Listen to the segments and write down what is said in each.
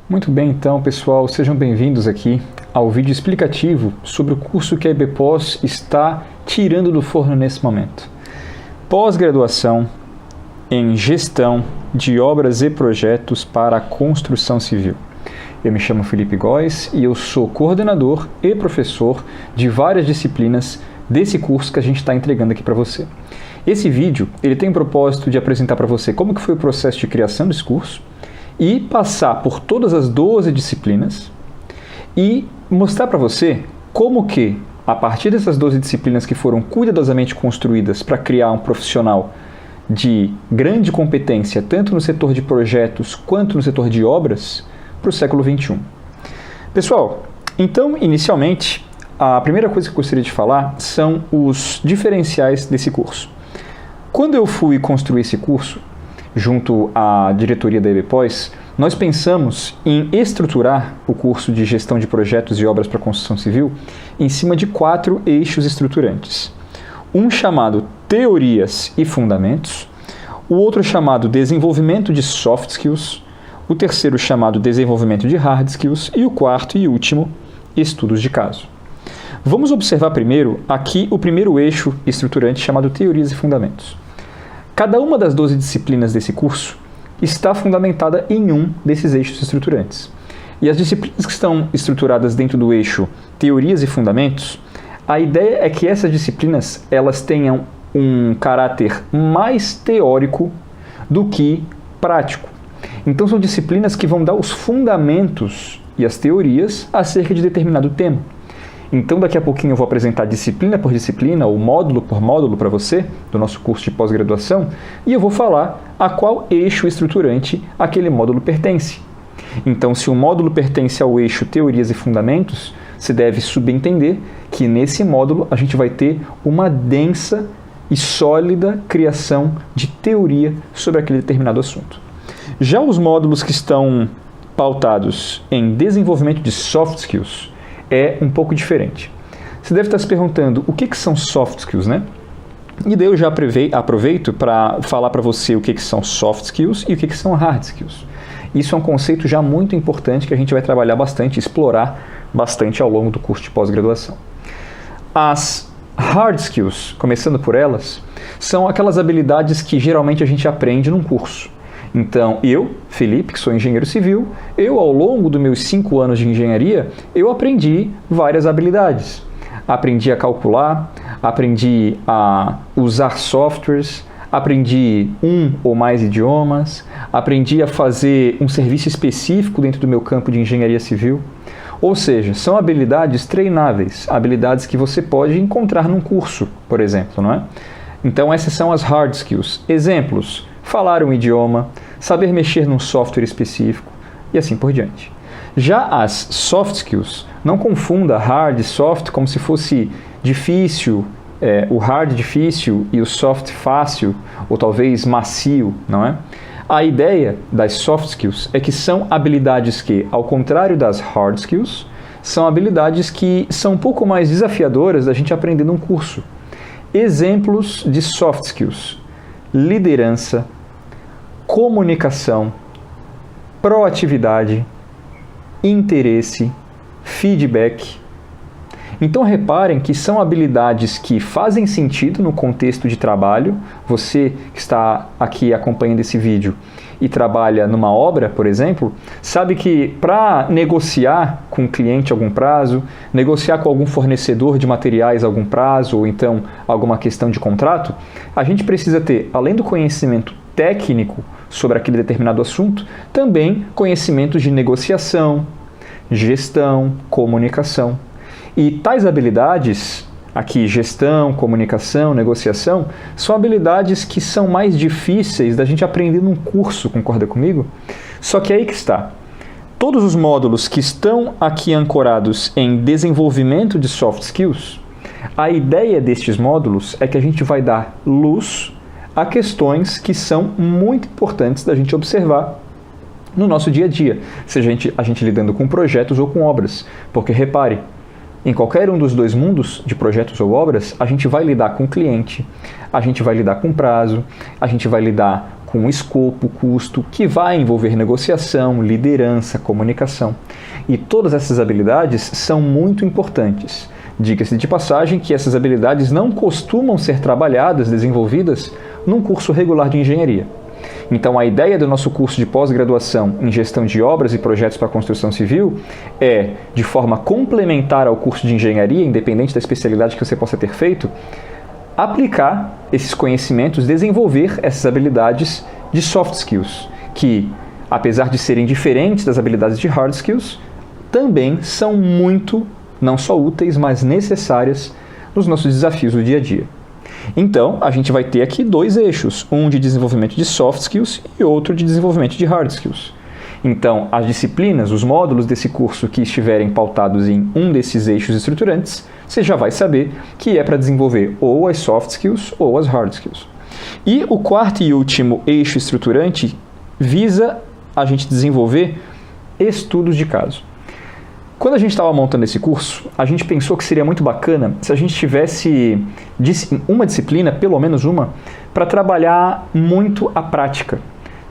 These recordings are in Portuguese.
Muito bem, então, pessoal, sejam bem-vindos aqui ao vídeo explicativo sobre o curso que a IBPOS está tirando do forno nesse momento. Pós-graduação em Gestão de Obras e Projetos para a Construção Civil. Eu me chamo Felipe Góes e eu sou coordenador e professor de várias disciplinas desse curso que a gente está entregando aqui para você. Esse vídeo ele tem o propósito de apresentar para você como que foi o processo de criação desse curso, e passar por todas as 12 disciplinas e mostrar para você como que, a partir dessas 12 disciplinas que foram cuidadosamente construídas para criar um profissional de grande competência, tanto no setor de projetos quanto no setor de obras, para o século XXI. Pessoal, então, inicialmente, a primeira coisa que eu gostaria de falar são os diferenciais desse curso. Quando eu fui construir esse curso, junto à diretoria da IBPOS, nós pensamos em estruturar o curso de Gestão de Projetos e Obras para a Construção Civil em cima de 4 eixos estruturantes. Um chamado Teorias e Fundamentos, o outro chamado Desenvolvimento de Soft Skills, o terceiro chamado Desenvolvimento de Hard Skills e o quarto e último, Estudos de Caso. Vamos observar primeiro aqui o primeiro eixo estruturante chamado Teorias e Fundamentos. Cada uma das 12 disciplinas desse curso está fundamentada em um desses eixos estruturantes. E as disciplinas que estão estruturadas dentro do eixo Teorias e Fundamentos, a ideia é que essas disciplinas elas tenham um caráter mais teórico do que prático. Então são disciplinas que vão dar os fundamentos e as teorias acerca de determinado tema. Então, daqui a pouquinho eu vou apresentar disciplina por disciplina, ou módulo por módulo para você, do nosso curso de pós-graduação, e eu vou falar a qual eixo estruturante aquele módulo pertence. Então, se o módulo pertence ao eixo Teorias e Fundamentos, se deve subentender que nesse módulo a gente vai ter uma densa e sólida criação de teoria sobre aquele determinado assunto. Já os módulos que estão pautados em desenvolvimento de soft skills, é um pouco diferente. Você deve estar se perguntando o que são soft skills, né? E daí eu já aproveito para falar para você o que são soft skills e o que são hard skills. Isso é um conceito já muito importante que a gente vai trabalhar bastante, explorar bastante ao longo do curso de pós-graduação. As hard skills, começando por elas, são aquelas habilidades que geralmente a gente aprende num curso. Então, eu, Felipe, que sou engenheiro civil, ao longo dos meus 5 anos de engenharia, eu aprendi várias habilidades. Aprendi a calcular, aprendi a usar softwares, aprendi um ou mais idiomas, aprendi a fazer um serviço específico dentro do meu campo de engenharia civil. Ou seja, são habilidades treináveis, habilidades que você pode encontrar num curso, por exemplo, não é? Então, essas são as hard skills. Exemplos: falar um idioma, saber mexer num software específico e assim por diante. Já as soft skills, não confunda hard e soft como se fosse difícil, o hard difícil e o soft fácil, ou talvez macio, não é? A ideia das soft skills é que são habilidades que, ao contrário das hard skills, são habilidades que são um pouco mais desafiadoras da gente aprender num curso. Exemplos de soft skills: liderança, comunicação, proatividade, interesse, feedback. Então reparem que são habilidades que fazem sentido no contexto de trabalho. Você que está aqui acompanhando esse vídeo e trabalha numa obra, por exemplo, sabe que para negociar com o cliente algum prazo, negociar com algum fornecedor de materiais algum prazo, ou então alguma questão de contrato, a gente precisa ter, além do conhecimento técnico sobre aquele determinado assunto, também conhecimentos de negociação, gestão, comunicação. E tais habilidades, aqui gestão, comunicação, negociação, são habilidades que são mais difíceis da gente aprender num curso, concorda comigo? Só que aí que está. Todos os módulos que estão aqui ancorados em desenvolvimento de soft skills, a ideia destes módulos é que a gente vai dar luz a questões que são muito importantes da gente observar no nosso dia a dia, seja a gente lidando com projetos ou com obras. Porque repare, em qualquer um dos dois mundos, de projetos ou obras, a gente vai lidar com o cliente, a gente vai lidar com prazo, a gente vai lidar com escopo, custo, que vai envolver negociação, liderança, comunicação. E todas essas habilidades são muito importantes. Diga-se de passagem que essas habilidades não costumam ser trabalhadas, desenvolvidas, num curso regular de engenharia. Então, a ideia do nosso curso de pós-graduação em gestão de obras e projetos para a construção civil é, de forma complementar ao curso de engenharia, independente da especialidade que você possa ter feito, aplicar esses conhecimentos, desenvolver essas habilidades de soft skills, que, apesar de serem diferentes das habilidades de hard skills, também são muito, não só úteis, mas necessárias nos nossos desafios do dia a dia. Então, a gente vai ter aqui dois eixos, um de desenvolvimento de soft skills e outro de desenvolvimento de hard skills. Então, as disciplinas, os módulos desse curso que estiverem pautados em um desses eixos estruturantes, você já vai saber que é para desenvolver ou as soft skills ou as hard skills. E o quarto e último eixo estruturante visa a gente desenvolver estudos de caso. Quando a gente estava montando esse curso, a gente pensou que seria muito bacana se a gente tivesse uma disciplina, pelo menos uma, para trabalhar muito a prática.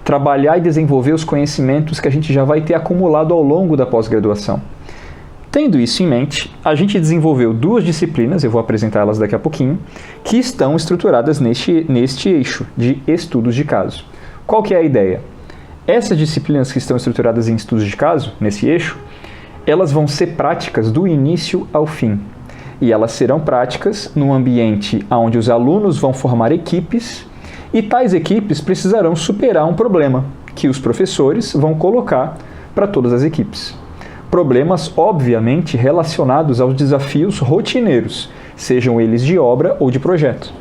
Trabalhar e desenvolver os conhecimentos que a gente já vai ter acumulado ao longo da pós-graduação. Tendo isso em mente, a gente desenvolveu duas disciplinas, eu vou apresentá-las daqui a pouquinho, que estão estruturadas neste eixo de estudos de caso. Qual que é a ideia? Essas disciplinas que estão estruturadas em estudos de caso, nesse eixo, elas vão ser práticas do início ao fim. E elas serão práticas num ambiente onde os alunos vão formar equipes e tais equipes precisarão superar um problema que os professores vão colocar para todas as equipes. Problemas, obviamente, relacionados aos desafios rotineiros, sejam eles de obra ou de projeto.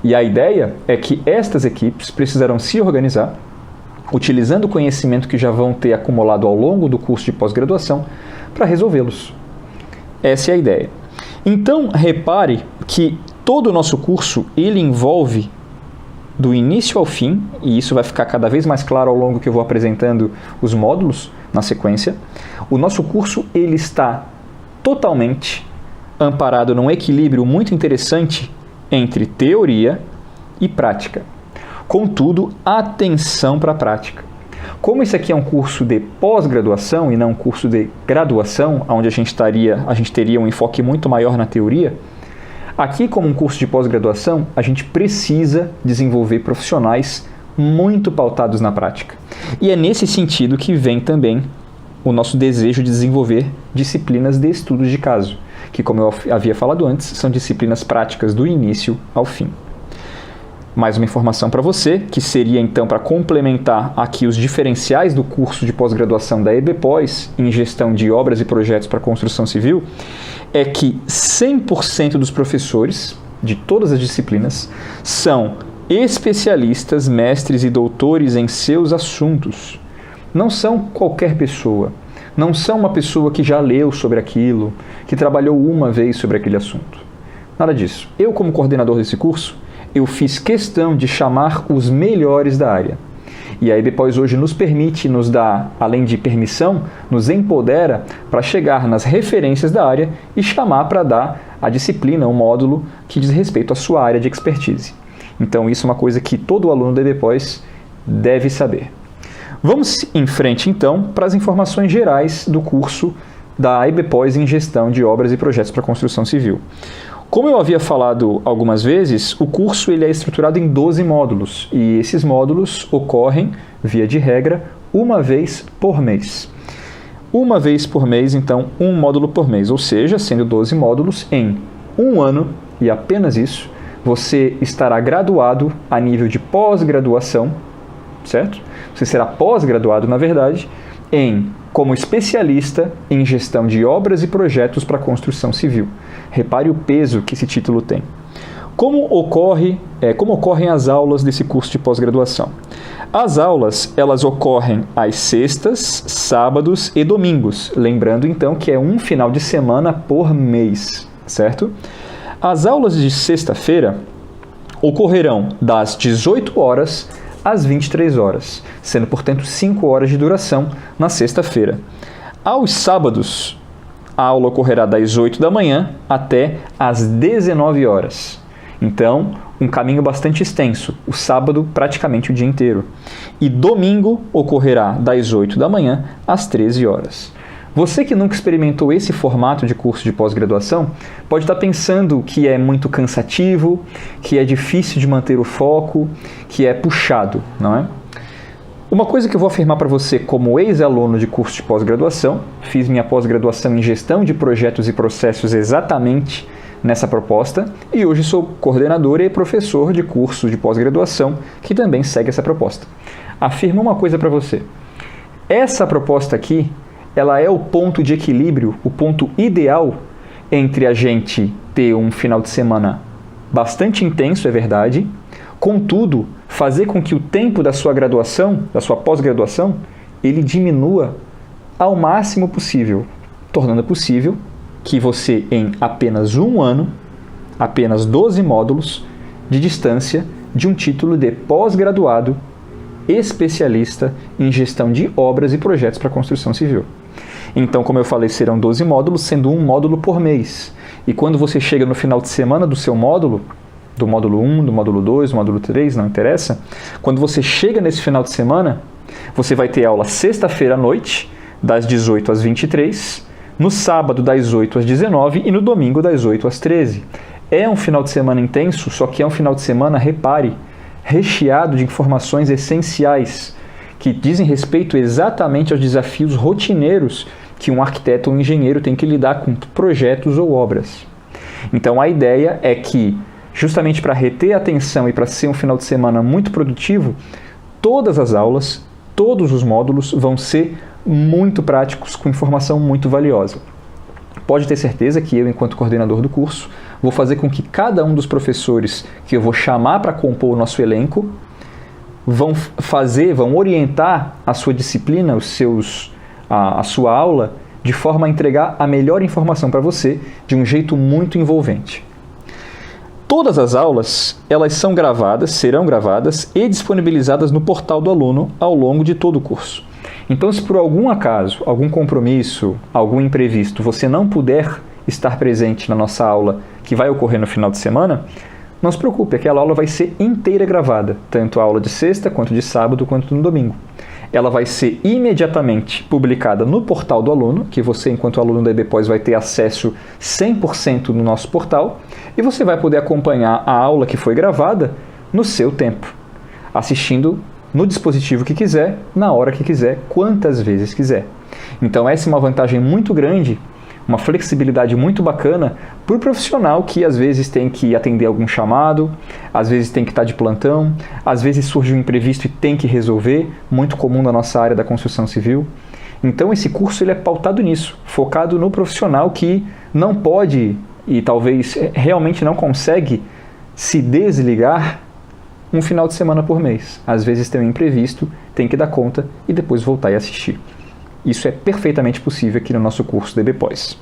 E a ideia é que estas equipes precisarão se organizar, utilizando o conhecimento que já vão ter acumulado ao longo do curso de pós-graduação, para resolvê-los. Essa é a ideia. Então, repare que todo o nosso curso, ele envolve, do início ao fim, e isso vai ficar cada vez mais claro ao longo que eu vou apresentando os módulos na sequência, o nosso curso ele está totalmente amparado num equilíbrio muito interessante entre teoria e prática. Contudo, atenção para a prática. Como esse aqui é um curso de pós-graduação e não um curso de graduação, onde a gente teria um enfoque muito maior na teoria, aqui como um curso de pós-graduação, a gente precisa desenvolver profissionais muito pautados na prática. E é nesse sentido que vem também o nosso desejo de desenvolver disciplinas de estudos de caso, que, como eu havia falado antes, são disciplinas práticas do início ao fim. Mais uma informação para você, que seria então para complementar aqui os diferenciais do curso de pós-graduação da EBPOS em gestão de obras e projetos para construção civil, é que 100% dos professores de todas as disciplinas são especialistas, mestres e doutores em seus assuntos. Não são qualquer pessoa, não são uma pessoa que já leu sobre aquilo, que trabalhou uma vez sobre aquele assunto. Nada disso. Eu, como coordenador desse curso, eu fiz questão de chamar os melhores da área. E a EBPOS hoje nos permite, nos dá, além de permissão, nos empodera para chegar nas referências da área e chamar para dar a disciplina, um módulo que diz respeito à sua área de expertise. Então isso é uma coisa que todo aluno da EBPOS deve saber. Vamos em frente então para as informações gerais do curso da EBPOS em gestão de obras e projetos para construção civil. Como eu havia falado algumas vezes, o curso ele é estruturado em 12 módulos e esses módulos ocorrem, via de regra, uma vez por mês. Uma vez por mês, então, um módulo por mês, ou seja, sendo 12 módulos em um ano, e apenas isso, você estará graduado a nível de pós-graduação, certo? Você será pós-graduado, na verdade, como especialista em gestão de obras e projetos para construção civil. Repare o peso que esse título tem. Como ocorrem as aulas desse curso de pós-graduação? As aulas, elas ocorrem às sextas, sábados e domingos. Lembrando, então, que é um final de semana por mês, certo? As aulas de sexta-feira ocorrerão das 18 horas às 23 horas, sendo, portanto, 5 horas de duração na sexta-feira. Aos sábados, a aula ocorrerá das 8 da manhã até às 19 horas. Então, um caminho bastante extenso, o sábado praticamente o dia inteiro. E domingo ocorrerá das 8 da manhã às 13 horas. Você que nunca experimentou esse formato de curso de pós-graduação, pode estar pensando que é muito cansativo, que é difícil de manter o foco, que é puxado, não é? Uma coisa que eu vou afirmar para você como ex-aluno de curso de pós-graduação, fiz minha pós-graduação em gestão de projetos e processos exatamente nessa proposta e hoje sou coordenador e professor de curso de pós-graduação que também segue essa proposta. Afirmo uma coisa para você. Essa proposta aqui, ela é o ponto de equilíbrio, o ponto ideal entre a gente ter um final de semana bastante intenso, é verdade, contudo, fazer com que o tempo da sua graduação, da sua pós-graduação, ele diminua ao máximo possível, tornando possível que você, em apenas um ano, apenas 12 módulos de distância, de um título de pós-graduado especialista em gestão de obras e projetos para construção civil. Então, como eu falei, serão 12 módulos, sendo um módulo por mês. E quando você chega no final de semana do seu módulo, do módulo 1, do módulo 2, do módulo 3, não interessa, quando você chega nesse final de semana, você vai ter aula sexta-feira à noite, das 18 às 23, no sábado das 8 às 19 e no domingo das 8 às 13. É um final de semana intenso, só que é um final de semana, repare, recheado de informações essenciais que dizem respeito exatamente aos desafios rotineiros que um arquiteto ou um engenheiro tem que lidar com projetos ou obras. Então a ideia é que, justamente para reter a atenção e para ser um final de semana muito produtivo, todas as aulas, todos os módulos vão ser muito práticos, com informação muito valiosa. Pode ter certeza que eu, enquanto coordenador do curso, vou fazer com que cada um dos professores que eu vou chamar para compor o nosso elenco vão orientar a sua disciplina, a sua aula, de forma a entregar a melhor informação para você de um jeito muito envolvente. Todas as aulas, elas são gravadas, serão gravadas e disponibilizadas no portal do aluno ao longo de todo o curso. Então, se por algum acaso, algum compromisso, algum imprevisto, você não puder estar presente na nossa aula que vai ocorrer no final de semana, não se preocupe, aquela aula vai ser inteira gravada, tanto a aula de sexta, quanto de sábado, quanto no domingo. Ela vai ser imediatamente publicada no portal do aluno, que você, enquanto aluno da EBPOS, vai ter acesso 100% no nosso portal, e você vai poder acompanhar a aula que foi gravada no seu tempo, assistindo no dispositivo que quiser, na hora que quiser, quantas vezes quiser. Então essa é uma vantagem muito grande, uma flexibilidade muito bacana para o profissional que às vezes tem que atender algum chamado, às vezes tem que estar de plantão, às vezes surge um imprevisto e tem que resolver, muito comum na nossa área da construção civil. Então esse curso ele é pautado nisso, focado no profissional que não pode e talvez realmente não consegue se desligar um final de semana por mês. Às vezes tem um imprevisto, tem que dar conta e depois voltar e assistir. Isso é perfeitamente possível aqui no nosso curso da EBPOS.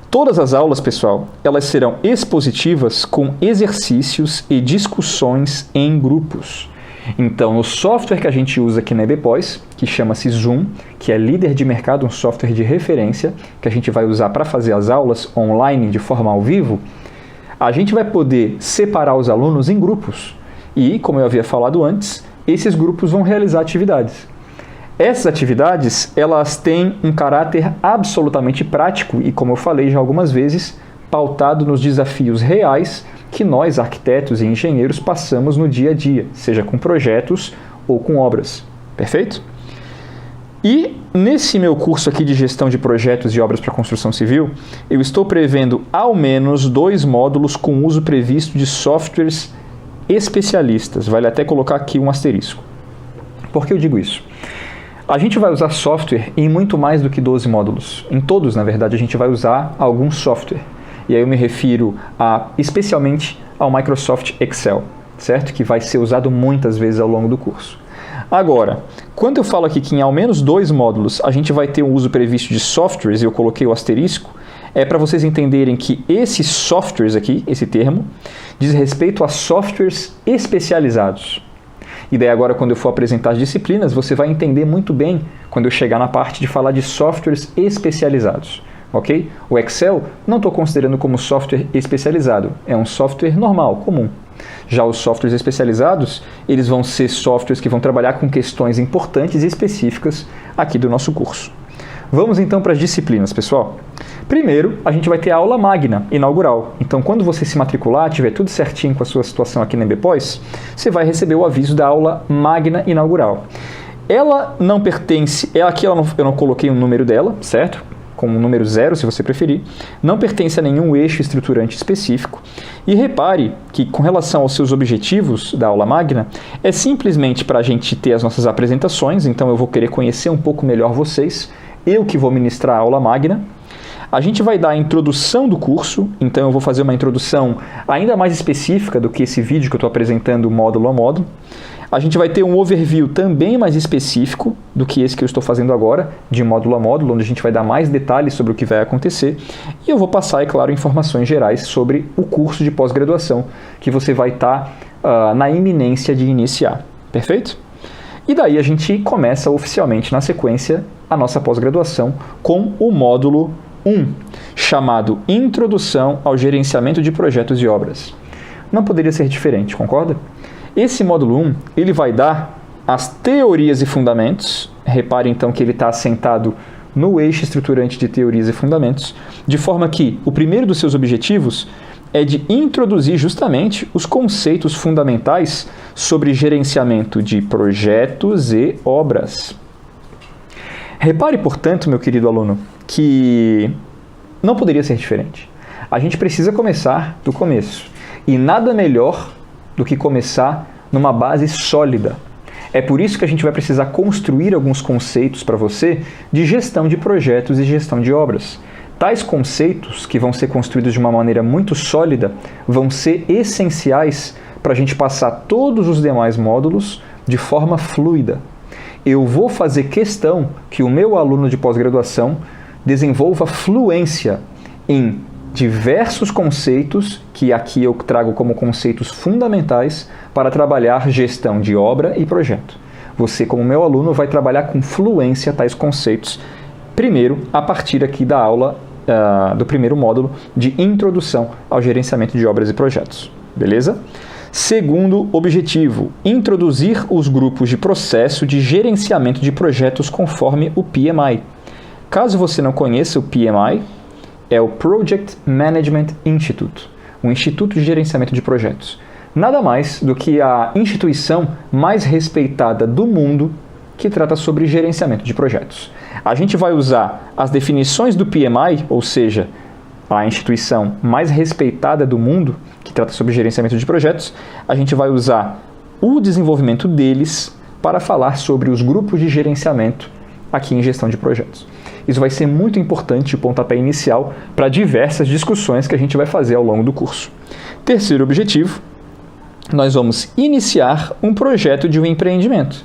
Todas as aulas, pessoal, elas serão expositivas com exercícios e discussões em grupos. Então, o software que a gente usa aqui na EBPOS, que chama-se Zoom, que é líder de mercado, um software de referência, que a gente vai usar para fazer as aulas online de forma ao vivo, a gente vai poder separar os alunos em grupos. E, como eu havia falado antes, esses grupos vão realizar atividades. Essas atividades, elas têm um caráter absolutamente prático e, como eu falei já algumas vezes, pautado nos desafios reais que nós, arquitetos e engenheiros, passamos no dia a dia, seja com projetos ou com obras. Perfeito? E nesse meu curso aqui de gestão de projetos e obras para construção civil, eu estou prevendo ao menos 2 módulos com uso previsto de softwares especialistas. Vale até colocar aqui um asterisco. Por que eu digo isso? A gente vai usar software em muito mais do que 12 módulos. Em todos, na verdade, a gente vai usar algum software. E aí eu me refiro especialmente ao Microsoft Excel, certo? Que vai ser usado muitas vezes ao longo do curso. Agora, quando eu falo aqui que em ao menos 2 módulos a gente vai ter um uso previsto de softwares, e eu coloquei o asterisco, é para vocês entenderem que esses softwares aqui, esse termo, diz respeito a softwares especializados. E daí agora, quando eu for apresentar as disciplinas, você vai entender muito bem quando eu chegar na parte de falar de softwares especializados. ok? O Excel não estou considerando como software especializado, é um software normal, comum. Já os softwares especializados, eles vão ser softwares que vão trabalhar com questões importantes e específicas aqui do nosso curso. Vamos então para as disciplinas, pessoal. Primeiro, a gente vai ter a aula magna, inaugural. Então, quando você se matricular, tiver tudo certinho com a sua situação aqui na EBPOS, você vai receber o aviso da aula magna inaugural. Ela não pertence, eu não coloquei o número dela, certo? Com o número 0, se você preferir, não pertence a nenhum eixo estruturante específico. E repare que, com relação aos seus objetivos da aula magna, é simplesmente para a gente ter as nossas apresentações, então eu vou querer conhecer um pouco melhor vocês, eu que vou ministrar a aula magna. A gente vai dar a introdução do curso, então eu vou fazer uma introdução ainda mais específica do que esse vídeo que eu estou apresentando módulo a módulo. A gente vai ter um overview também mais específico do que esse que eu estou fazendo agora, de módulo a módulo, onde a gente vai dar mais detalhes sobre o que vai acontecer. E eu vou passar, é claro, informações gerais sobre o curso de pós-graduação que você vai estar na iminência de iniciar. Perfeito? E daí a gente começa oficialmente na sequência a nossa pós-graduação com o módulo 1, chamado Introdução ao Gerenciamento de Projetos e Obras. Não poderia ser diferente, concorda? Esse módulo 1, ele vai dar as teorias e fundamentos. Repare então que ele está assentado no eixo estruturante de teorias e fundamentos, de forma que o primeiro dos seus objetivos é de introduzir justamente os conceitos fundamentais sobre gerenciamento de projetos e obras. Repare, portanto, meu querido aluno, que não poderia ser diferente. A gente precisa começar do começo. E nada melhor do que começar numa base sólida. É por isso que a gente vai precisar construir alguns conceitos para você de gestão de projetos e gestão de obras. Tais conceitos, que vão ser construídos de uma maneira muito sólida, vão ser essenciais para a gente passar todos os demais módulos de forma fluida. Eu vou fazer questão que o meu aluno de pós-graduação desenvolva fluência em diversos conceitos, que aqui eu trago como conceitos fundamentais para trabalhar gestão de obra e projeto. Você, como meu aluno, vai trabalhar com fluência tais conceitos, primeiro, a partir aqui da aula do primeiro módulo de Introdução ao Gerenciamento de Obras e Projetos. Beleza? Segundo objetivo, introduzir os grupos de processo de gerenciamento de projetos conforme o PMI. Caso você não conheça o PMI, é o Project Management Institute, o Instituto de Gerenciamento de Projetos. Nada mais do que a instituição mais respeitada do mundo que trata sobre gerenciamento de projetos. A gente vai usar as definições do PMI, ou seja, a instituição mais respeitada do mundo que trata sobre gerenciamento de projetos, a gente vai usar o desenvolvimento deles para falar sobre os grupos de gerenciamento aqui em gestão de projetos. Isso vai ser muito importante, o pontapé inicial, para diversas discussões que a gente vai fazer ao longo do curso. Terceiro objetivo, nós vamos iniciar um projeto de um empreendimento.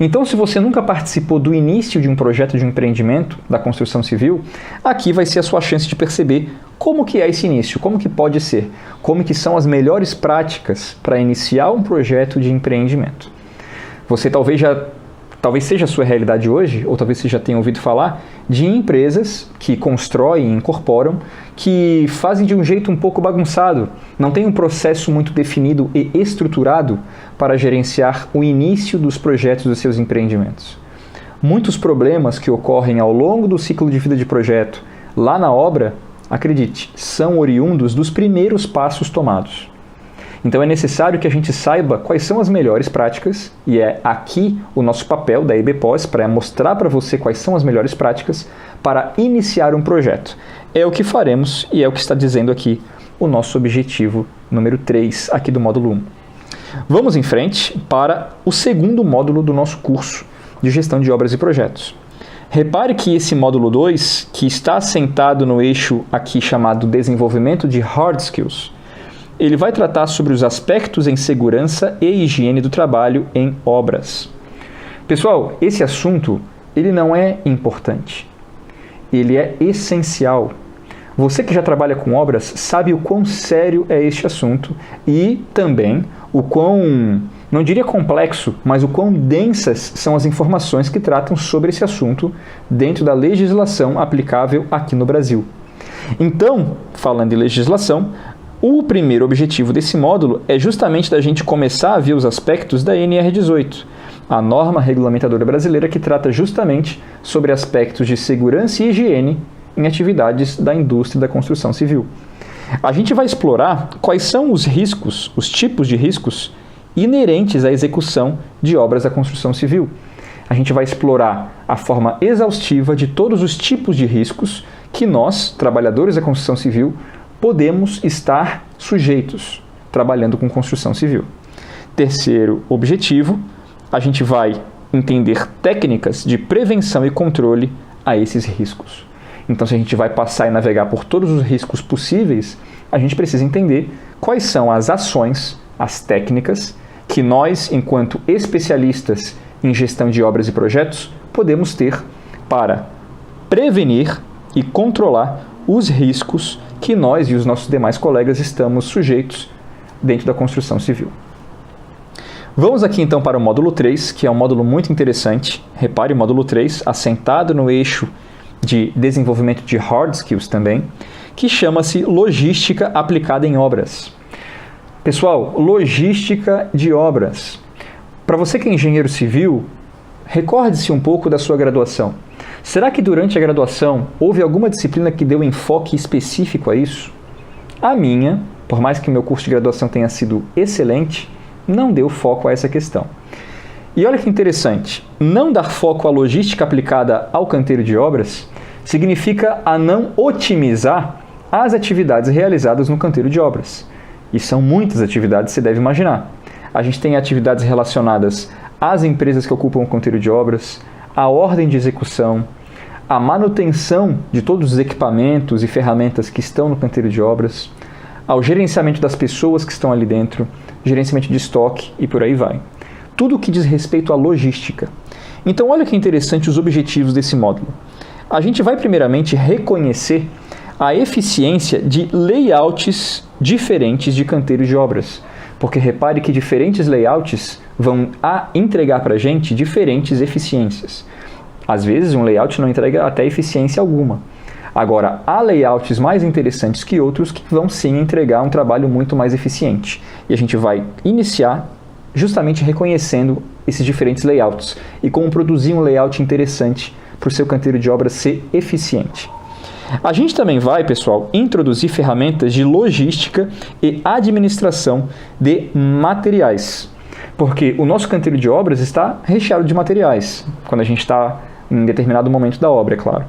Então, se você nunca participou do início de um projeto de um empreendimento da construção civil, aqui vai ser a sua chance de perceber como que é esse início, como que pode ser, como que são as melhores práticas para iniciar um projeto de empreendimento. Você talvez seja a sua realidade hoje, ou talvez você já tenha ouvido falar de empresas que constroem e incorporam, que fazem de um jeito um pouco bagunçado, não tem um processo muito definido e estruturado para gerenciar o início dos projetos dos seus empreendimentos. Muitos problemas que ocorrem ao longo do ciclo de vida de projeto, lá na obra, acredite, são oriundos dos primeiros passos tomados. Então é necessário que a gente saiba quais são as melhores práticas, e é aqui o nosso papel da EBPOS para mostrar para você quais são as melhores práticas para iniciar um projeto. É o que faremos e é o que está dizendo aqui o nosso objetivo número 3 aqui do módulo 1. Vamos em frente para o segundo módulo do nosso curso de gestão de obras e projetos. Repare que esse módulo 2, que está assentado no eixo aqui chamado desenvolvimento de hard skills, ele vai tratar sobre os aspectos em segurança e higiene do trabalho em obras. Pessoal, esse assunto ele não é importante, ele é essencial. Você que já trabalha com obras sabe o quão sério é este assunto e também o quão não diria complexo, mas o quão densas são as informações que tratam sobre esse assunto dentro da legislação aplicável aqui no Brasil. Então, falando em legislação, o primeiro objetivo desse módulo é justamente da gente começar a ver os aspectos da NR18, a norma regulamentadora brasileira que trata justamente sobre aspectos de segurança e higiene em atividades da indústria da construção civil. A gente vai explorar quais são os riscos, os tipos de riscos inerentes à execução de obras da construção civil. A gente vai explorar a forma exaustiva de todos os tipos de riscos que nós, trabalhadores da construção civil, podemos estar sujeitos trabalhando com construção civil. Terceiro objetivo, a gente vai entender técnicas de prevenção e controle a esses riscos. Então, se a gente vai passar e navegar por todos os riscos possíveis, a gente precisa entender quais são as ações, as técnicas, que nós, enquanto especialistas em gestão de obras e projetos, podemos ter para prevenir e controlar os riscos que nós e os nossos demais colegas estamos sujeitos dentro da construção civil. Vamos aqui então para o módulo 3, que é um módulo muito interessante. Repare o módulo 3, assentado no eixo de desenvolvimento de hard skills também, que chama-se Logística aplicada em obras. Pessoal, logística de obras. Para você que é engenheiro civil, recorde-se um pouco da sua graduação. Será que durante a graduação houve alguma disciplina que deu enfoque específico a isso? A minha, por mais que o meu curso de graduação tenha sido excelente, não deu foco a essa questão. E olha que interessante, não dar foco à logística aplicada ao canteiro de obras significa a não otimizar as atividades realizadas no canteiro de obras. E são muitas atividades, você deve imaginar. A gente tem atividades relacionadas às empresas que ocupam o canteiro de obras, à ordem de execução, à manutenção de todos os equipamentos e ferramentas que estão no canteiro de obras, ao gerenciamento das pessoas que estão ali dentro, gerenciamento de estoque e por aí vai. Tudo o que diz respeito à logística. Então, olha que interessante os objetivos desse módulo. A gente vai primeiramente reconhecer a eficiência de layouts diferentes de canteiros de obras. Porque repare que diferentes layouts vão entregar para a gente diferentes eficiências. Às vezes, um layout não entrega até eficiência alguma. Agora, há layouts mais interessantes que outros que vão sim entregar um trabalho muito mais eficiente. E a gente vai iniciar justamente reconhecendo esses diferentes layouts e como produzir um layout interessante para o seu canteiro de obras ser eficiente. A gente também vai, pessoal, introduzir ferramentas de logística e administração de materiais. Porque o nosso canteiro de obras está recheado de materiais, quando a gente está em determinado momento da obra, é claro.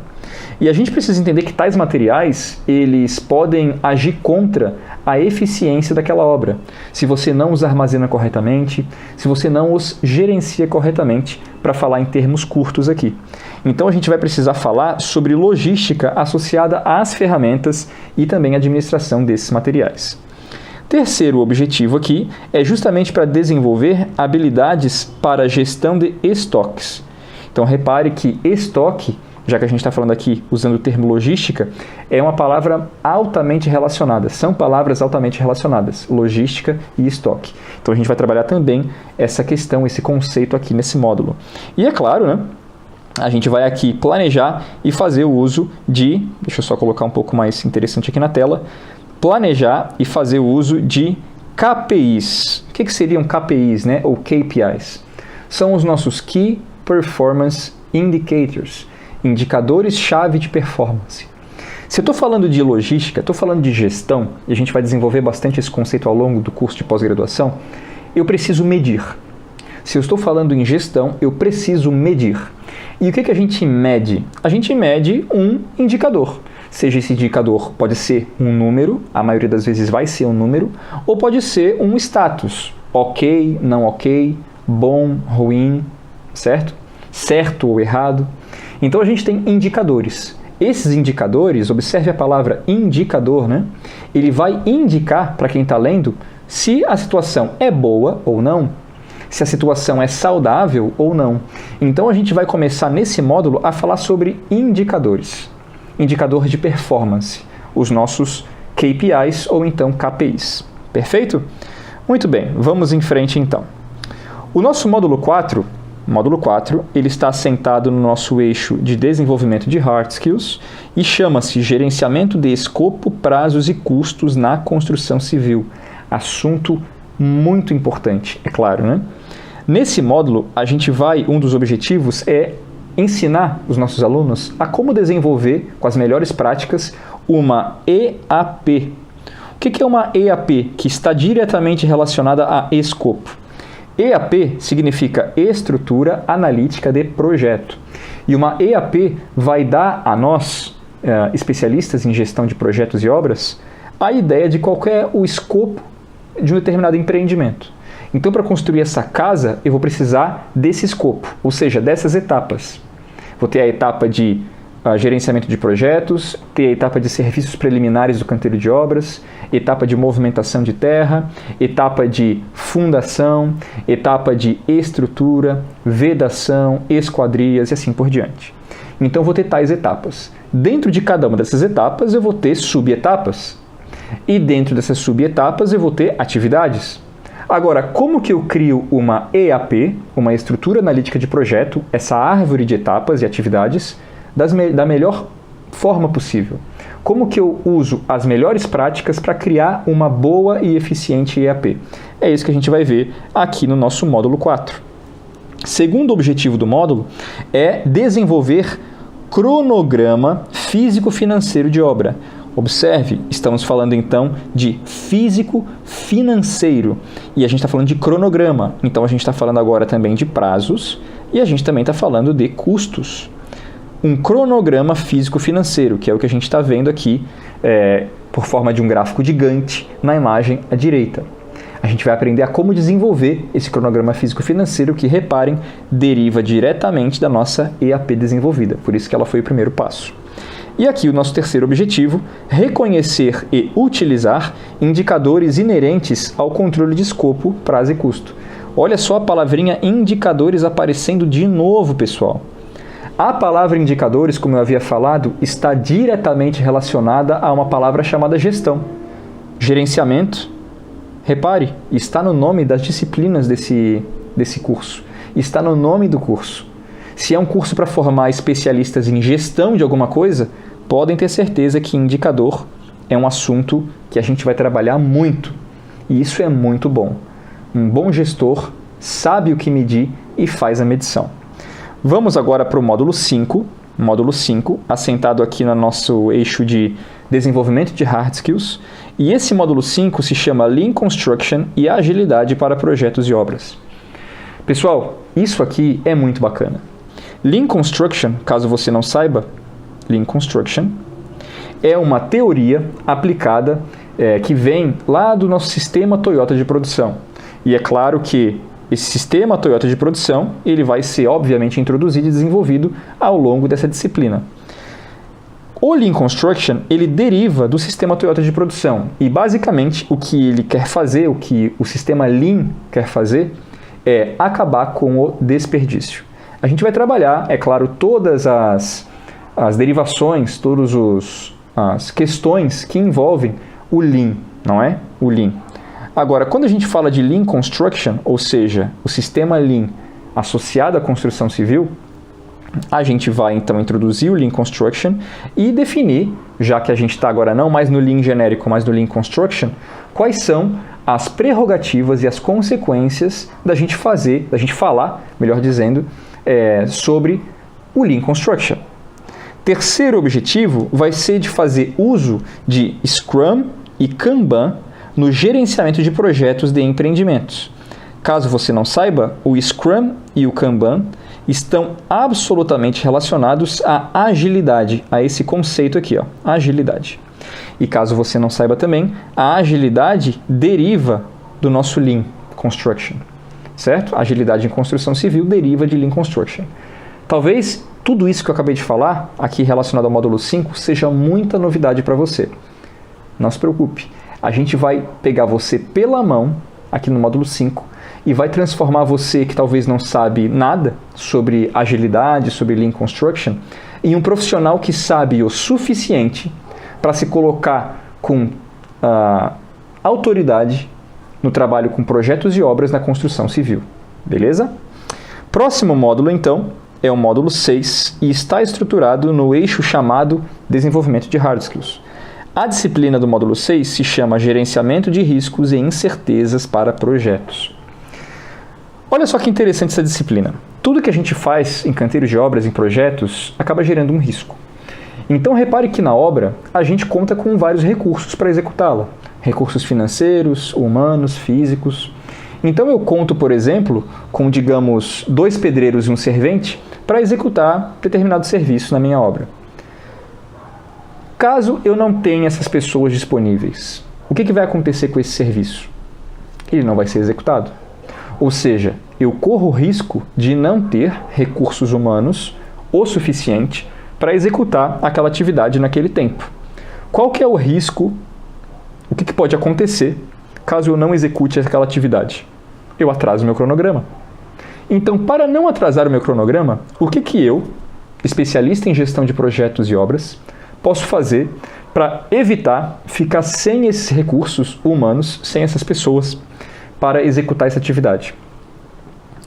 E a gente precisa entender que tais materiais, eles podem agir contra a eficiência daquela obra, se você não os armazena corretamente, se você não os gerencia corretamente, para falar em termos curtos aqui. Então a gente vai precisar falar sobre logística associada às ferramentas e também a administração desses materiais. Terceiro objetivo aqui é justamente para desenvolver habilidades para a gestão de estoques. Então repare que estoque, já que a gente está falando aqui usando o termo logística, é uma palavra altamente relacionada. São palavras altamente relacionadas, logística e estoque. Então a gente vai trabalhar também essa questão, esse conceito aqui nesse módulo. E é claro, né? A gente vai aqui planejar e fazer o uso de, deixa eu só colocar um pouco mais interessante aqui na tela, planejar e fazer o uso de KPIs. O que seriam KPIs, né? Ou KPIs? São os nossos Key Performance Indicators, indicadores-chave de performance. Se eu estou falando de logística, estou falando de gestão, e a gente vai desenvolver bastante esse conceito ao longo do curso de pós-graduação, eu preciso medir. Se eu estou falando em gestão, eu preciso medir. E o que a gente mede? A gente mede um indicador. Seja esse indicador, pode ser um número, a maioria das vezes vai ser um número, ou pode ser um status. Ok, não ok, bom, ruim, certo? Certo ou errado. Então a gente tem indicadores. Esses indicadores, observe a palavra indicador, né? Ele vai indicar para quem está lendo se a situação é boa ou não, se a situação é saudável ou não. Então a gente vai começar nesse módulo a falar sobre indicadores. Indicador de performance, os nossos KPIs ou então KPIs. Perfeito? Muito bem, vamos em frente então. O nosso módulo 4, ele está assentado no nosso eixo de desenvolvimento de hard skills e chama-se Gerenciamento de Escopo, Prazos e Custos na Construção Civil. Assunto muito importante, é claro, né? Nesse módulo, um dos objetivos é ensinar os nossos alunos a como desenvolver, com as melhores práticas, uma EAP. O que é uma EAP? Que está diretamente relacionada a escopo. EAP significa Estrutura Analítica de Projeto. E uma EAP vai dar a nós, especialistas em gestão de projetos e obras, a ideia de qual é o escopo de um determinado empreendimento. Então, para construir essa casa, eu vou precisar desse escopo, ou seja, dessas etapas. Vou ter a etapa de gerenciamento de projetos, ter a etapa de serviços preliminares do canteiro de obras, etapa de movimentação de terra, etapa de fundação, etapa de estrutura, vedação, esquadrias e assim por diante. Então, vou ter tais etapas. Dentro de cada uma dessas etapas, eu vou ter subetapas. E dentro dessas subetapas, eu vou ter atividades. Agora, como que eu crio uma EAP, uma Estrutura Analítica de Projeto, essa árvore de etapas e atividades, da melhor forma possível? Como que eu uso as melhores práticas para criar uma boa e eficiente EAP? É isso que a gente vai ver aqui no nosso módulo 4. Segundo objetivo do módulo é desenvolver cronograma físico-financeiro de obra. Observe, estamos falando então de físico-financeiro e a gente está falando de cronograma, então a gente está falando agora também de prazos e a gente também está falando de custos. Um cronograma físico-financeiro, que é o que a gente está vendo aqui por forma de um gráfico de Gantt na imagem à direita. A gente vai aprender a como desenvolver esse cronograma físico-financeiro que, reparem, deriva diretamente da nossa EAP desenvolvida, por isso que ela foi o primeiro passo. E aqui o nosso terceiro objetivo, reconhecer e utilizar indicadores inerentes ao controle de escopo, prazo e custo. Olha só a palavrinha indicadores aparecendo de novo, pessoal. A palavra indicadores, como eu havia falado, está diretamente relacionada a uma palavra chamada gestão. Gerenciamento, repare, está no nome das disciplinas desse curso. Está no nome do curso. Se é um curso para formar especialistas em gestão de alguma coisa, podem ter certeza que indicador é um assunto que a gente vai trabalhar muito. E isso é muito bom. Um bom gestor sabe o que medir e faz a medição. Vamos agora para o módulo 5, assentado aqui no nosso eixo de desenvolvimento de hard skills. E esse módulo 5 se chama Lean Construction e Agilidade para Projetos e Obras. Pessoal, isso aqui é muito bacana. Lean Construction, caso você não saiba, Lean Construction é uma teoria aplicada que vem lá do nosso sistema Toyota de produção. E é claro que esse sistema Toyota de produção ele vai ser, obviamente, introduzido e desenvolvido ao longo dessa disciplina. O Lean Construction ele deriva do sistema Toyota de produção e, basicamente, o que ele quer fazer, o que o sistema Lean quer fazer, é acabar com o desperdício. A gente vai trabalhar, é claro, todas as derivações, todas as questões que envolvem o Lean, não é? O Lean. Agora, quando a gente fala de Lean Construction, ou seja, o sistema Lean associado à construção civil, a gente vai então introduzir o Lean Construction e definir, já que a gente está agora não mais no Lean genérico, mas no Lean Construction, quais são as prerrogativas e as consequências da gente falar, melhor dizendo, sobre o Lean Construction. Terceiro objetivo vai ser de fazer uso de Scrum e Kanban no gerenciamento de projetos de empreendimentos. Caso você não saiba, o Scrum e o Kanban estão absolutamente relacionados à agilidade, a esse conceito aqui, ó, agilidade. E caso você não saiba também, a agilidade deriva do nosso Lean Construction, certo? A agilidade em construção civil deriva de Lean Construction. Talvez tudo isso que eu acabei de falar, aqui relacionado ao módulo 5, seja muita novidade para você. Não se preocupe, a gente vai pegar você pela mão, aqui no módulo 5, e vai transformar você, que talvez não sabe nada sobre agilidade, sobre Lean Construction, em um profissional que sabe o suficiente para se colocar com autoridade no trabalho com projetos e obras na construção civil. Beleza? Próximo módulo, então, é o módulo 6 e está estruturado no eixo chamado Desenvolvimento de Hard Skills. A disciplina do módulo 6 se chama Gerenciamento de Riscos e Incertezas para Projetos. Olha só que interessante essa disciplina. Tudo que a gente faz em canteiros de obras, em projetos, acaba gerando um risco. Então repare que na obra a gente conta com vários recursos para executá-la. Recursos financeiros, humanos, físicos. Então eu conto, por exemplo, com, digamos, 2 pedreiros e um servente para executar determinado serviço na minha obra. Caso eu não tenha essas pessoas disponíveis, o que vai acontecer com esse serviço? Ele não vai ser executado. Ou seja, eu corro o risco de não ter recursos humanos o suficiente para executar aquela atividade naquele tempo. Qual que é o risco? O que pode acontecer caso eu não execute aquela atividade? Eu atraso o meu cronograma. Então, para não atrasar o meu cronograma, o que eu, especialista em gestão de projetos e obras, posso fazer para evitar ficar sem esses recursos humanos, sem essas pessoas, para executar essa atividade?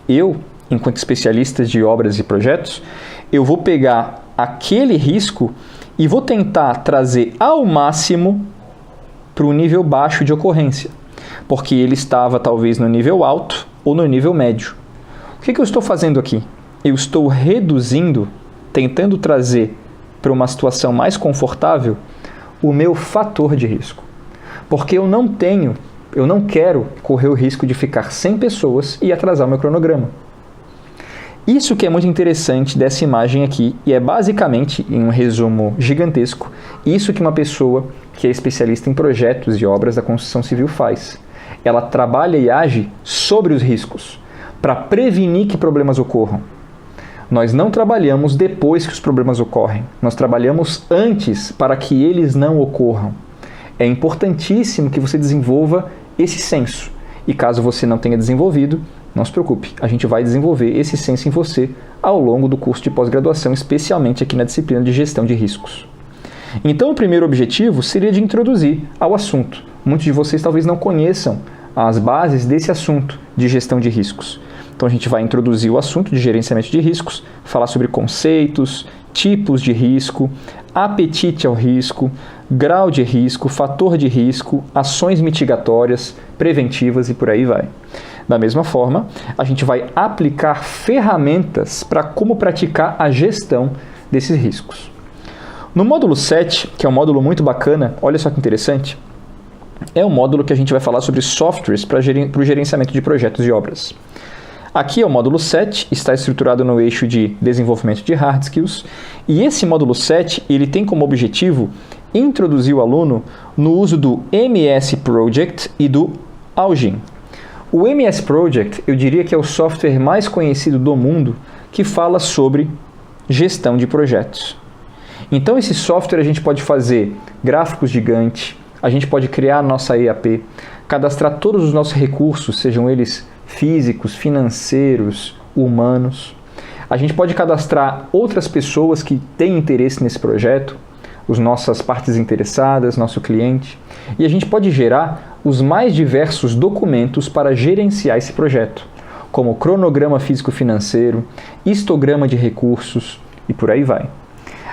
Eu, enquanto especialista de obras e projetos, eu vou pegar aquele risco e vou tentar trazer ao máximo para o nível baixo de ocorrência, porque ele estava talvez no nível alto ou no nível médio. O que eu estou fazendo aqui? Eu estou reduzindo, tentando trazer para uma situação mais confortável o meu fator de risco. Porque eu não quero correr o risco de ficar sem pessoas e atrasar o meu cronograma. Isso que é muito interessante dessa imagem aqui, e é basicamente, em um resumo gigantesco, isso que uma pessoa que é especialista em projetos e obras da construção civil faz. Ela trabalha e age sobre os riscos, para prevenir que problemas ocorram. Nós não trabalhamos depois que os problemas ocorrem, nós trabalhamos antes para que eles não ocorram. É importantíssimo que você desenvolva esse senso, e caso você não tenha desenvolvido, não se preocupe, a gente vai desenvolver esse senso em você ao longo do curso de pós-graduação, especialmente aqui na disciplina de gestão de riscos. Então, o primeiro objetivo seria de introduzir ao assunto. Muitos de vocês talvez não conheçam as bases desse assunto de gestão de riscos. Então, a gente vai introduzir o assunto de gerenciamento de riscos, falar sobre conceitos, tipos de risco, apetite ao risco, grau de risco, fator de risco, ações mitigatórias, preventivas e por aí vai. Da mesma forma, a gente vai aplicar ferramentas para como praticar a gestão desses riscos. No módulo 7, que é um módulo muito bacana, olha só que interessante, é um módulo que a gente vai falar sobre softwares para o gerenciamento de projetos e obras. Aqui é o módulo 7, está estruturado no eixo de desenvolvimento de hard skills, e esse módulo 7 ele tem como objetivo introduzir o aluno no uso do MS Project e do Algin. O MS Project, eu diria que é o software mais conhecido do mundo que fala sobre gestão de projetos. Então, esse software a gente pode fazer gráficos gigantes, a gente pode criar a nossa EAP, cadastrar todos os nossos recursos, sejam eles físicos, financeiros, humanos. A gente pode cadastrar outras pessoas que têm interesse nesse projeto, as nossas partes interessadas, nosso cliente, e a gente pode gerar os mais diversos documentos para gerenciar esse projeto, como cronograma físico-financeiro, histograma de recursos e por aí vai.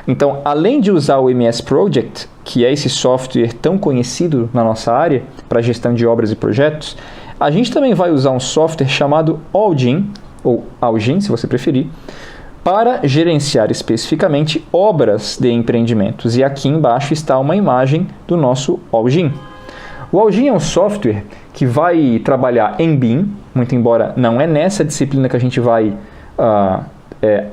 Então, além de usar o MS Project, que é esse software tão conhecido na nossa área para gestão de obras e projetos, a gente também vai usar um software chamado Algin, ou Algin, se você preferir, para gerenciar especificamente obras de empreendimentos. E aqui embaixo está uma imagem do nosso Algin. O Algin é um software que vai trabalhar em BIM, muito embora não é nessa disciplina que a gente vai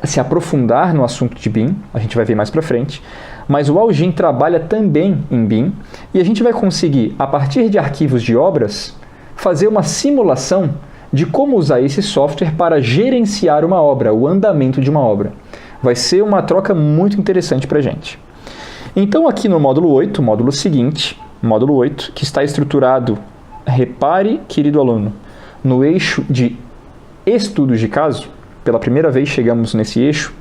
se aprofundar no assunto de BIM, a gente vai ver mais para frente, mas o Algin trabalha também em BIM e a gente vai conseguir, a partir de arquivos de obras, fazer uma simulação de como usar esse software para gerenciar uma obra, o andamento de uma obra. Vai ser uma troca muito interessante para a gente. Então aqui no módulo 8, módulo seguinte, módulo 8, que está estruturado, repare, querido aluno, no eixo de estudos de caso, pela primeira vez chegamos nesse eixo,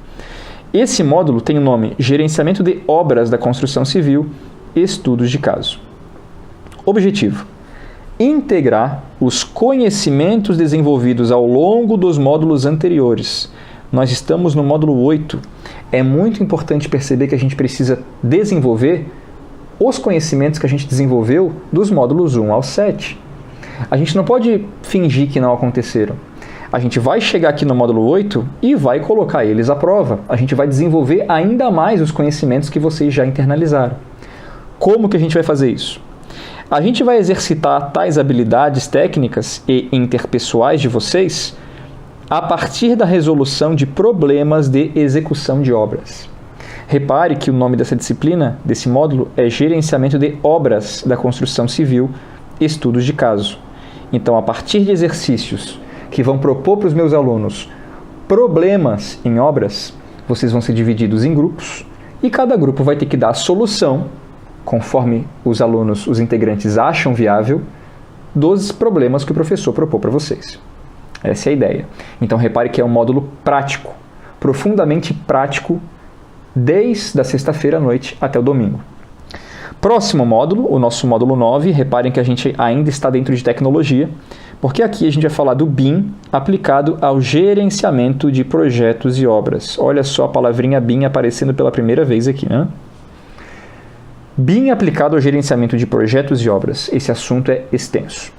esse módulo tem o nome Gerenciamento de Obras da Construção Civil, Estudos de Caso. Objetivo: integrar os conhecimentos desenvolvidos ao longo dos módulos anteriores. Nós estamos no módulo 8. É muito importante perceber que a gente precisa desenvolver os conhecimentos que a gente desenvolveu dos módulos 1 ao 7. A gente não pode fingir que não aconteceram. A gente vai chegar aqui no módulo 8 e vai colocar eles à prova. A gente vai desenvolver ainda mais os conhecimentos que vocês já internalizaram. Como que a gente vai fazer isso? A gente vai exercitar tais habilidades técnicas e interpessoais de vocês a partir da resolução de problemas de execução de obras. Repare que o nome dessa disciplina, desse módulo, é Gerenciamento de Obras da Construção Civil, Estudos de Caso. Então, a partir de exercícios que vão propor para os meus alunos problemas em obras, vocês vão ser divididos em grupos e cada grupo vai ter que dar a solução, conforme os alunos, os integrantes acham viável, dos problemas que o professor propôs para vocês. Essa é a ideia. Então, repare que é um módulo prático, profundamente prático, desde a sexta-feira à noite até o domingo. Próximo módulo, o nosso módulo 9, reparem que a gente ainda está dentro de tecnologia, porque aqui a gente vai falar do BIM aplicado ao gerenciamento de projetos e obras. Olha só a palavrinha BIM aparecendo pela primeira vez aqui, né? BIM aplicado ao gerenciamento de projetos e obras. Esse assunto é extenso.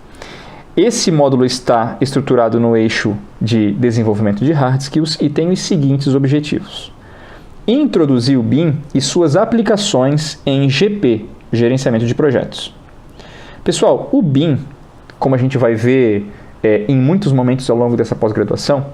Esse módulo está estruturado no eixo de desenvolvimento de hard skills e tem os seguintes objetivos. Introduzir o BIM e suas aplicações em GP, Gerenciamento de Projetos. Pessoal, o BIM, como a gente vai ver em muitos momentos ao longo dessa pós-graduação,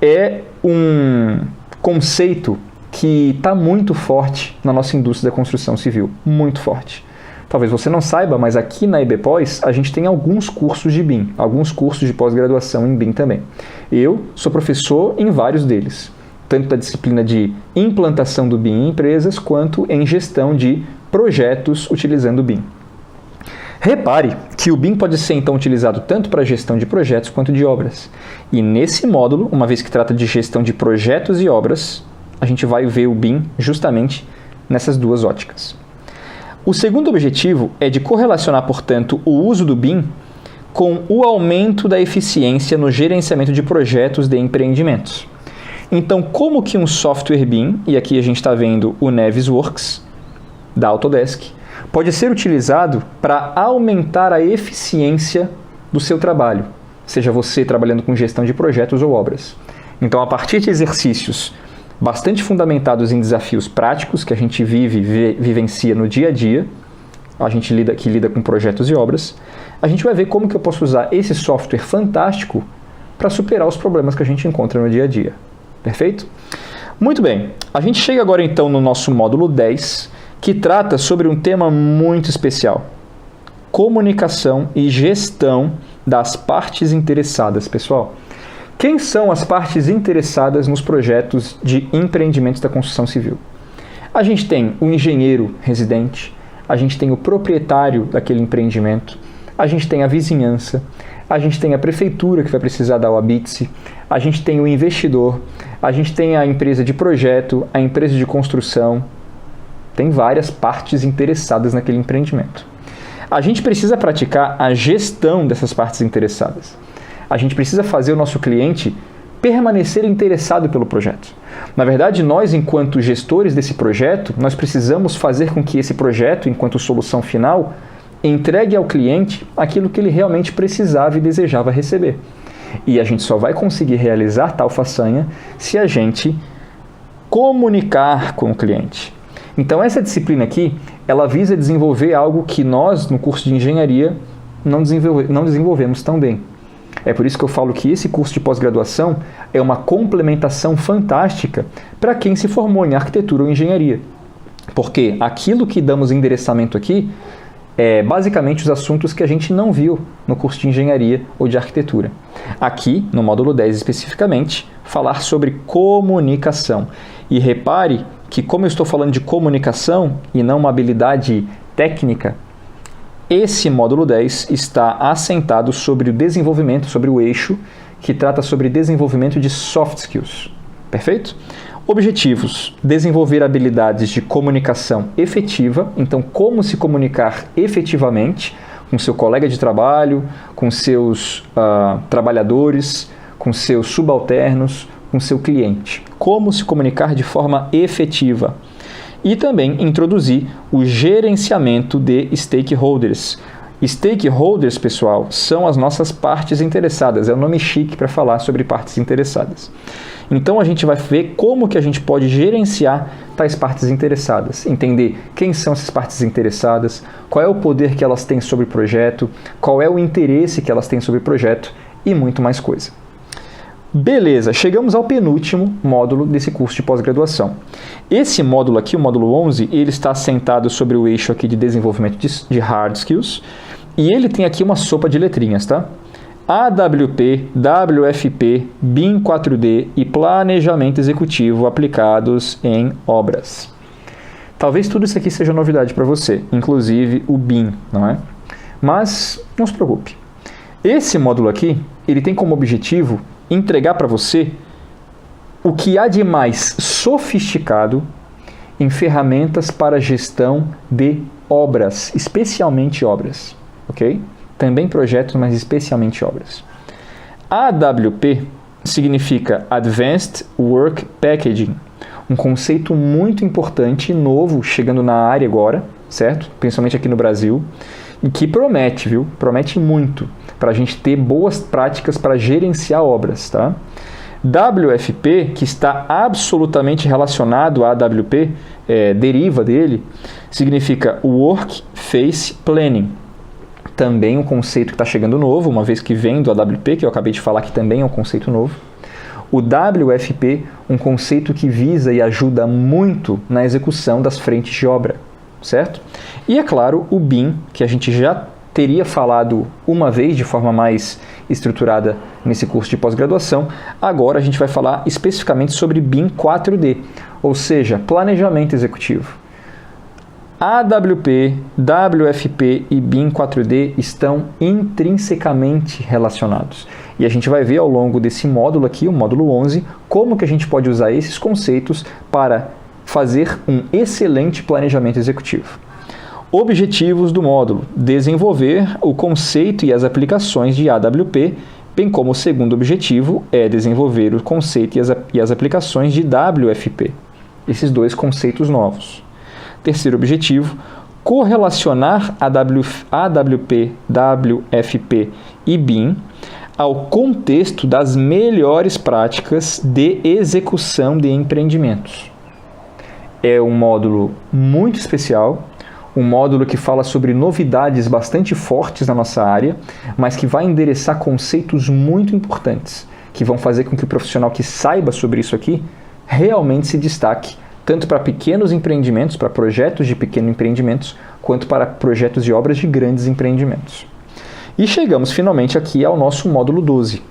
é um conceito que está muito forte na nossa indústria da construção civil, muito forte. Talvez você não saiba, mas aqui na EBPOS a gente tem alguns cursos de BIM, alguns cursos de pós-graduação em BIM também. Eu sou professor em vários deles, tanto da disciplina de implantação do BIM em empresas, quanto em gestão de projetos utilizando o BIM. Repare que o BIM pode ser então utilizado tanto para gestão de projetos quanto de obras. E nesse módulo, uma vez que trata de gestão de projetos e obras, a gente vai ver o BIM justamente nessas duas óticas. O segundo objetivo é de correlacionar, portanto, o uso do BIM com o aumento da eficiência no gerenciamento de projetos de empreendimentos. Então, como que um software BIM, e aqui a gente está vendo o Navisworks, da Autodesk, pode ser utilizado para aumentar a eficiência do seu trabalho, seja você trabalhando com gestão de projetos ou obras. Então, a partir de exercícios bastante fundamentados em desafios práticos que a gente vivencia no dia a dia, a gente lida com projetos e obras, a gente vai ver como que eu posso usar esse software fantástico para superar os problemas que a gente encontra no dia a dia. Perfeito? Muito bem, a gente chega agora então no nosso módulo 10, que trata sobre um tema muito especial: comunicação e gestão das partes interessadas, pessoal. Quem são as partes interessadas nos projetos de empreendimentos da construção civil? A gente tem o engenheiro residente, a gente tem o proprietário daquele empreendimento, a gente tem a vizinhança, a gente tem a prefeitura que vai precisar dar o habite-se, a gente tem o investidor, a gente tem a empresa de projeto, a empresa de construção. Tem várias partes interessadas naquele empreendimento. A gente precisa praticar a gestão dessas partes interessadas. A gente precisa fazer o nosso cliente permanecer interessado pelo projeto. Na verdade, nós, enquanto gestores desse projeto, nós precisamos fazer com que esse projeto, enquanto solução final, entregue ao cliente aquilo que ele realmente precisava e desejava receber. E a gente só vai conseguir realizar tal façanha se a gente comunicar com o cliente. Então, essa disciplina aqui, ela visa desenvolver algo que nós, no curso de engenharia, não desenvolvemos tão bem. É por isso que eu falo que esse curso de pós-graduação é uma complementação fantástica para quem se formou em arquitetura ou engenharia. Porque aquilo que damos endereçamento aqui é basicamente os assuntos que a gente não viu no curso de engenharia ou de arquitetura. Aqui, no módulo 10 especificamente, falar sobre comunicação. E repare que, como eu estou falando de comunicação e não uma habilidade técnica, esse módulo 10 está assentado sobre o desenvolvimento, sobre o eixo que trata sobre desenvolvimento de soft skills. Perfeito? Objetivos: desenvolver habilidades de comunicação efetiva, então como se comunicar efetivamente, com seu colega de trabalho, com seus trabalhadores, com seus subalternos, com seu cliente. Como se comunicar de forma efetiva. E também introduzir o gerenciamento de stakeholders. Stakeholders, pessoal, são as nossas partes interessadas. É o nome chique para falar sobre partes interessadas. Então a gente vai ver como que a gente pode gerenciar tais partes interessadas, entender quem são essas partes interessadas, qual é o poder que elas têm sobre o projeto, qual é o interesse que elas têm sobre o projeto e muito mais coisa. Beleza, chegamos ao penúltimo módulo desse curso de pós-graduação. Esse módulo aqui, o módulo 11, ele está assentado sobre o eixo aqui de desenvolvimento de hard skills e ele tem aqui uma sopa de letrinhas, tá? AWP, WFP, BIM 4D e Planejamento Executivo aplicados em obras. Talvez tudo isso aqui seja novidade para você, inclusive o BIM, não é? Mas não se preocupe. Esse módulo aqui, ele tem como objetivo entregar para você o que há de mais sofisticado em ferramentas para gestão de obras, especialmente obras, ok? Também projetos, mas especialmente obras. AWP significa Advanced Work Packaging, um conceito muito importante, novo, chegando na área agora, certo? Principalmente aqui no Brasil, e que promete, viu? Promete muito para a gente ter boas práticas para gerenciar obras, tá? WFP, que está absolutamente relacionado à AWP, deriva dele, significa Work Phase Planning. Também um conceito que está chegando novo, uma vez que vem do AWP, que eu acabei de falar que também é um conceito novo. O WFP, um conceito que visa e ajuda muito na execução das frentes de obra, certo? E, é claro, o BIM, que a gente já teria falado uma vez de forma mais estruturada nesse curso de pós-graduação. Agora a gente vai falar especificamente sobre BIM 4D, ou seja, Planejamento Executivo. AWP, WFP e BIM 4D estão intrinsecamente relacionados. E a gente vai ver ao longo desse módulo aqui, o módulo 11, como que a gente pode usar esses conceitos para fazer um excelente planejamento executivo. Objetivos do módulo: desenvolver o conceito e as aplicações de AWP, bem como o segundo objetivo é desenvolver o conceito e as aplicações de WFP. Esses dois conceitos novos. Terceiro objetivo: correlacionar AWP, WFP e BIM ao contexto das melhores práticas de execução de empreendimentos. É um módulo muito especial, um módulo que fala sobre novidades bastante fortes na nossa área, mas que vai endereçar conceitos muito importantes, que vão fazer com que o profissional que saiba sobre isso aqui realmente se destaque, tanto para pequenos empreendimentos, para projetos de pequenos empreendimentos, quanto para projetos de obras de grandes empreendimentos. E chegamos finalmente aqui ao nosso módulo 12.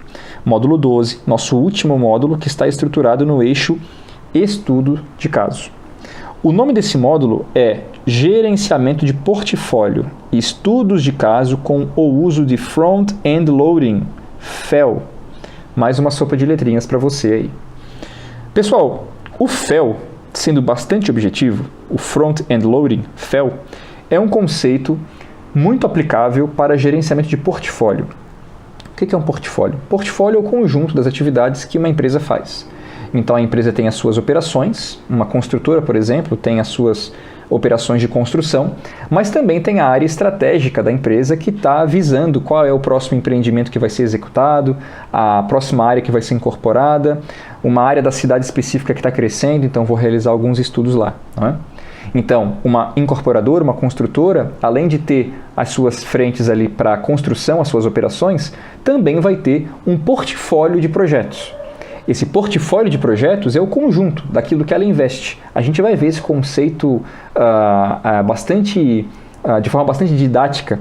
Módulo 12, nosso último módulo, que está estruturado no eixo Estudo de Caso. O nome desse módulo é Gerenciamento de Portfólio e Estudos de Caso com o uso de Front-End Loading, FEL. Mais uma sopa de letrinhas para você aí. Pessoal, o FEL, sendo bastante objetivo, o Front-End Loading, FEL, é um conceito muito aplicável para gerenciamento de portfólio. O que é um portfólio? Portfólio é o conjunto das atividades que uma empresa faz. Então a empresa tem as suas operações, uma construtora, por exemplo, tem as suas operações de construção, mas também tem a área estratégica da empresa que está visando qual é o próximo empreendimento que vai ser executado, a próxima área que vai ser incorporada, uma área da cidade específica que está crescendo, então vou realizar alguns estudos lá, não é? Então, uma incorporadora, uma construtora, além de ter as suas frentes ali para a construção, as suas operações, também vai ter um portfólio de projetos. Esse portfólio de projetos é o conjunto daquilo que ela investe. A gente vai ver esse conceito de forma bastante didática,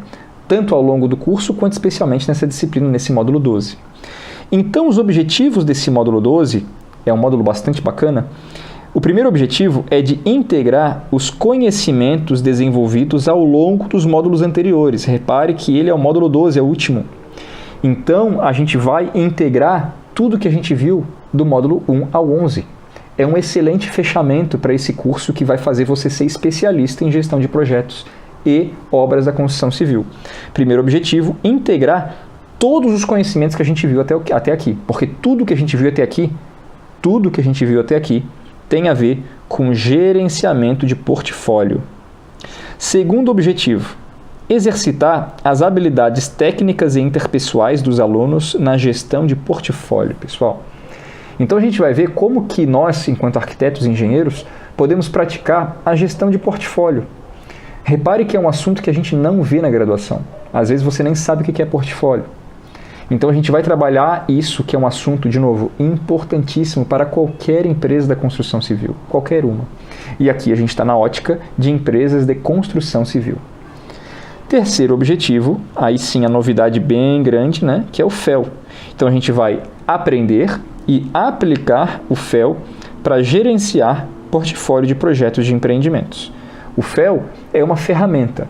tanto ao longo do curso, quanto especialmente nessa disciplina, nesse módulo 12. Então, os objetivos desse módulo 12, é um módulo bastante bacana. O primeiro objetivo é de integrar os conhecimentos desenvolvidos ao longo dos módulos anteriores. Repare que ele é o módulo 12, é o último. Então, a gente vai integrar tudo que a gente viu do módulo 1 ao 11. É um excelente fechamento para esse curso que vai fazer você ser especialista em gestão de projetos e obras da construção civil. Primeiro objetivo, integrar todos os conhecimentos que a gente viu até aqui, porque tudo que a gente viu até aqui tem a ver com gerenciamento de portfólio. Segundo objetivo, exercitar as habilidades técnicas e interpessoais dos alunos na gestão de portfólio, pessoal. Então a gente vai ver como que nós, enquanto arquitetos e engenheiros, podemos praticar a gestão de portfólio. Repare que é um assunto que a gente não vê na graduação. Às vezes você nem sabe o que é portfólio. Então a gente vai trabalhar isso, que é um assunto, de novo, importantíssimo para qualquer empresa da construção civil, qualquer uma. E aqui a gente está na ótica de empresas de construção civil. Terceiro objetivo, aí sim a novidade bem grande, né, que é o FEL. Então a gente vai aprender e aplicar o FEL para gerenciar portfólio de projetos de empreendimentos. O FEL é uma ferramenta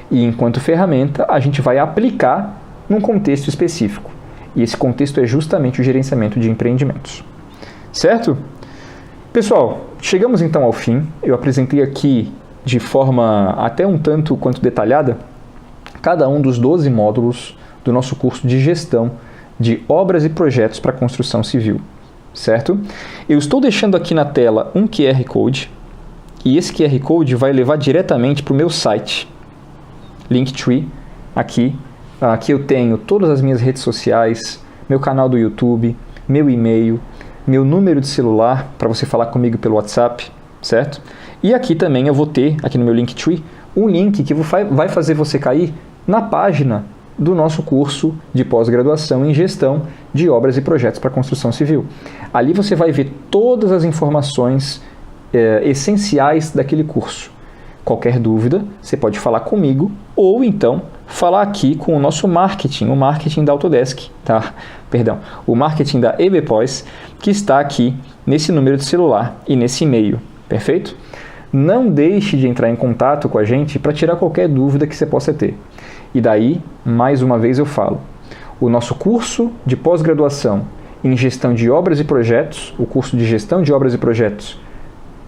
e, enquanto ferramenta, a gente vai aplicar num contexto específico. E esse contexto é justamente o gerenciamento de empreendimentos. Certo? Pessoal, chegamos então ao fim. Eu apresentei aqui de forma até um tanto quanto detalhada cada um dos 12 módulos do nosso curso de gestão de obras e projetos para construção civil. Certo? Eu estou deixando aqui na tela um QR Code e esse QR Code vai levar diretamente para o meu site, Linktree, aqui. Aqui eu tenho todas as minhas redes sociais, meu canal do YouTube, meu e-mail, meu número de celular para você falar comigo pelo WhatsApp, certo? E aqui também eu vou ter, aqui no meu Linktree, um link que vai fazer você cair na página do nosso curso de pós-graduação em gestão de obras e projetos para construção civil. Ali você vai ver todas as informações essenciais daquele curso. Qualquer dúvida, você pode falar comigo ou então falar aqui com o nosso marketing, o marketing da Autodesk, tá? Perdão, o marketing da EBPOS, que está aqui nesse número de celular e nesse e-mail, perfeito? Não deixe de entrar em contato com a gente para tirar qualquer dúvida que você possa ter. E daí, mais uma vez eu falo, o nosso curso de pós-graduação em gestão de obras e projetos, o curso de gestão de obras e projetos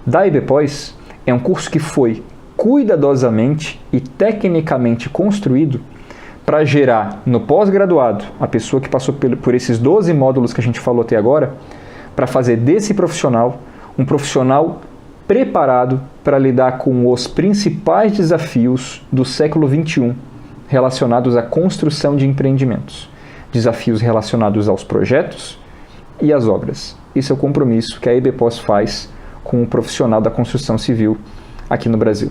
da EBPOS, é um curso que foi cuidadosamente e tecnicamente construído para gerar no pós-graduado, a pessoa que passou por esses 12 módulos que a gente falou até agora, para fazer desse profissional um profissional preparado para lidar com os principais desafios do século XXI relacionados à construção de empreendimentos. Desafios relacionados aos projetos e às obras. Esse é o compromisso que a EBPOS faz com o profissional da construção civil aqui no Brasil.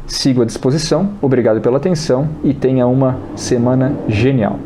Sigo à disposição, obrigado pela atenção e tenha uma semana genial.